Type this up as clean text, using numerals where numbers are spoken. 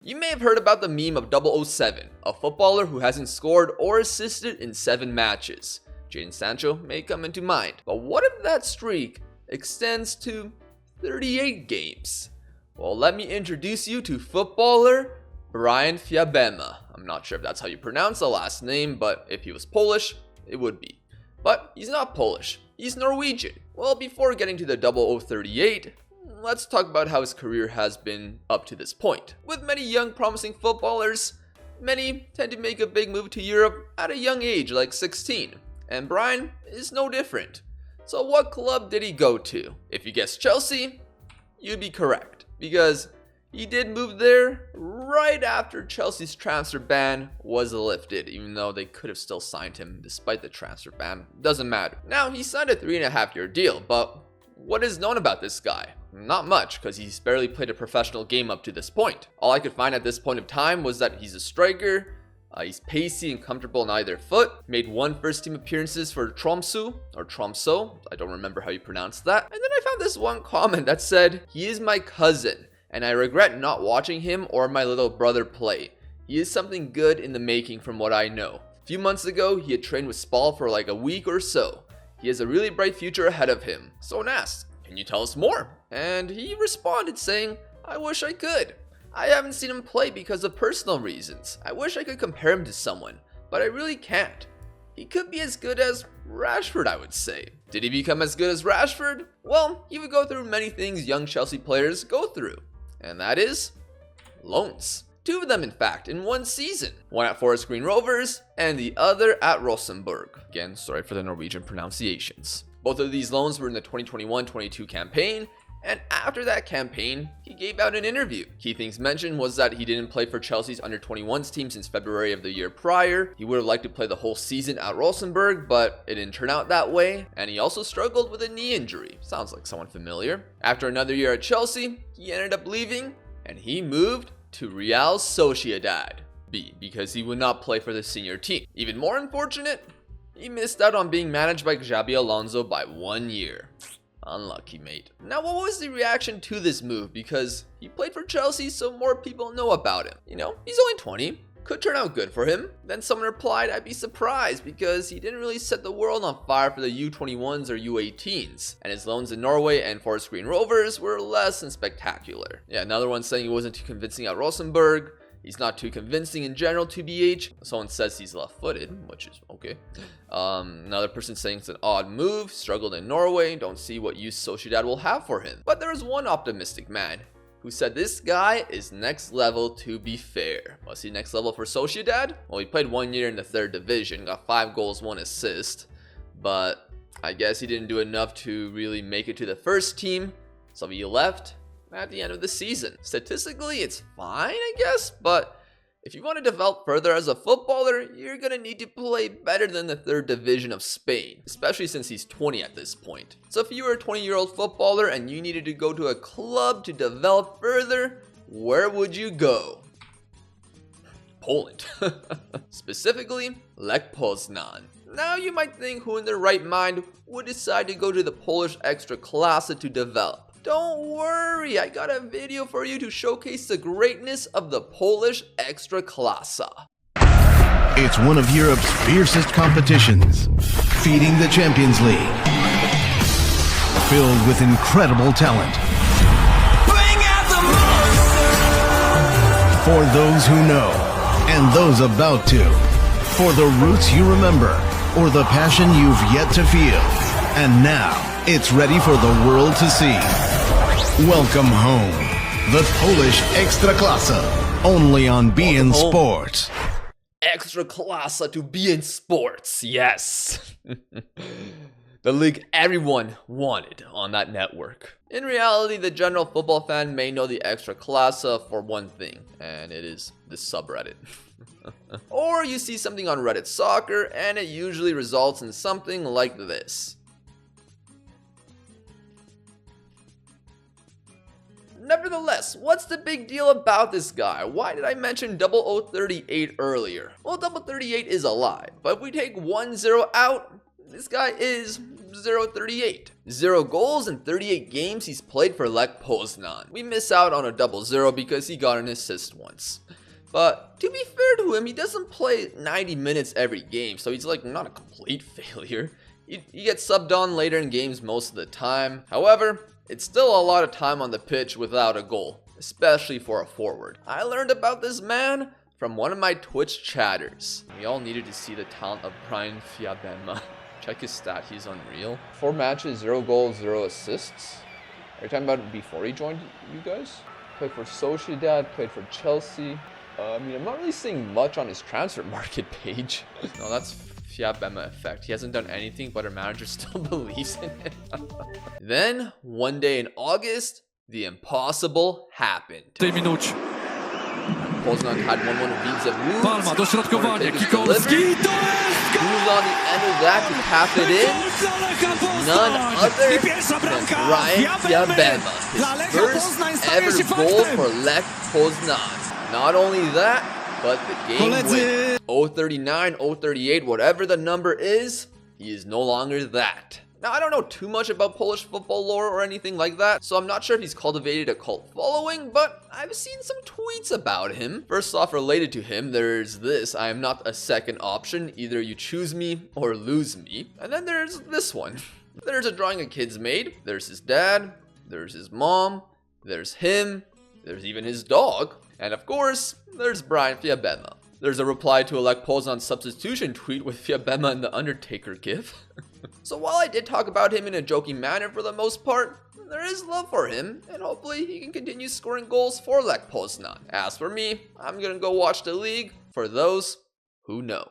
You may have heard about the meme of 007, a footballer who hasn't scored or assisted in 7 matches. Jadon Sancho may come into mind. But what if that streak extends to 38 games? Well, let me introduce you to footballer Bryan Fiabema. I'm not sure if that's how you pronounce the last name, but if he was Polish, it would be. But he's not Polish, he's Norwegian. Well, before getting to the 0038, let's talk about how his career has been up to this point. With many young promising footballers, many tend to make a big move to Europe at a young age, like 16. And Bryan is no different. So what club did he go to? If you guessed Chelsea, you'd be correct. Because he did move there right after Chelsea's transfer ban was lifted, even though they could have still signed him despite the transfer ban. Doesn't matter. Now, he signed a 3.5-year deal, but what is known about this guy? Not much, because he's barely played a professional game up to this point. All I could find at this point of time was that he's a striker, he's pacey and comfortable on either foot, made 1 first-team appearances for Tromsø, or Tromsø, I don't remember how you pronounce that. And then I found this one comment that said, "He is my cousin, and I regret not watching him or my little brother play. He is something good in the making from what I know. A few months ago, he had trained with Spal for like a week or so. He has a really bright future ahead of him." So asked, "Can you tell us more?" And he responded saying, "I wish I could. I haven't seen him play because of personal reasons. I wish I could compare him to someone, but I really can't. He could be as good as Rashford, I would say." Did he become as good as Rashford? Well, he would go through many things young Chelsea players go through, and that is loans. 2 of them, in fact, in 1 season. One at Forest Green Rovers, and the other at Rosenborg. Again, sorry for the Norwegian pronunciations. Both of these loans were in the 2021-22 campaign, and after that campaign, he gave out an interview. Key things mentioned was that he didn't play for Chelsea's under-21s team since February of the year prior. He would have liked to play the whole season at Rosenborg, but it didn't turn out that way. And he also struggled with a knee injury. Sounds like someone familiar. After another year at Chelsea, he ended up leaving, and he moved to Real Sociedad B, because he would not play for the senior team. Even more unfortunate, he missed out on being managed by Xabi Alonso by 1 year. Unlucky, mate. Now, what was the reaction to this move? Because he played for Chelsea, so more people know about him. You know, he's only 20. Could turn out good for him. Then someone replied, "I'd be surprised because he didn't really set the world on fire for the U21s or U18s. And his loans in Norway and Forest Green Rovers were less than spectacular." Yeah, another one saying he wasn't too convincing at Rosenborg. He's not too convincing in general, TBH. Someone says he's left-footed, which is okay. Another person saying it's an odd move, struggled in Norway, don't see what use Sociedad will have for him. But there is one optimistic man who said this guy is next level, to be fair. Was he next level for Sociedad? Well, he played 1 year in the 3rd division, got 5 goals, 1 assist. But I guess he didn't do enough to really make it to the first team, so he left at the end of the season. Statistically, it's fine, I guess, but if you want to develop further as a footballer, you're gonna need to play better than the 3rd division of Spain, especially since he's 20 at this point. So if you were a 20-year-old footballer and you needed to go to a club to develop further, where would you go? Poland. Specifically, Lech Poznan. Now you might think, who in their right mind would decide to go to the Polish Ekstraklasa to develop? Don't worry, I got a video for you to showcase the greatness of the Polish Ekstraklasa. It's one of Europe's fiercest competitions, feeding the Champions League. Filled with incredible talent. Bring out the monster! For those who know, and those about to. For the roots you remember, or the passion you've yet to feel. And now, it's ready for the world to see. Welcome home. The Polish Ekstraklasa. Only on beIN Sports. Ekstraklasa to beIN Sports, yes. The league everyone wanted on that network. In reality, the general football fan may know the Ekstraklasa for one thing, and it is the subreddit. Or you see something on Reddit Soccer, and it usually results in something like this. Nevertheless, what's the big deal about this guy? Why did I mention 0038 earlier? Well, 0038 is alive, but if we take 10 out, this guy is 038. 0 goals in 38 games he's played for Lech Poznan. We miss out on a 0-0 because he got an assist once. But to be fair to him, he doesn't play 90 minutes every game, so he's like not a complete failure. He gets subbed on later in games most of the time. However, it's still a lot of time on the pitch without a goal, especially for a forward. I learned about this man from one of my Twitch chatters. We all needed to see the talent of Bryan Fiabema. Check his stat, he's unreal. 4 matches, 0 goals, 0 assists. Are you talking about before he joined you guys? Played for Sociedad, played for Chelsea. I'm not really seeing much on his transfer market page. No, that's Fiabema effect. He hasn't done anything, but our manager still believes in him. Then, one day in August, the impossible happened. Poznan had 1-1 with Widzew. Palma, dośrodkowanie, Kikolski, Who's on the end of that to tap it in? None other than Bryan Fiabema. His first ever goal for Lech Poznan. Not only that, but the game win. 039, 038, whatever the number is, he is no longer that. Now, I don't know too much about Polish football lore or anything like that, so I'm not sure if he's cultivated a cult following, but I've seen some tweets about him. First off, related to him, there's this: I am not a second option, either you choose me or lose me. And then there's this one. There's a drawing a kid's made, there's his dad, there's his mom, there's him, there's even his dog, and of course, there's Bryan Fiabema. There's a reply to a Lech Poznan substitution tweet with Fiabema and the Undertaker gif. So while I did talk about him in a joking manner for the most part, there is love for him, and hopefully he can continue scoring goals for Lech Poznan. As for me, I'm gonna go watch the league for those who know.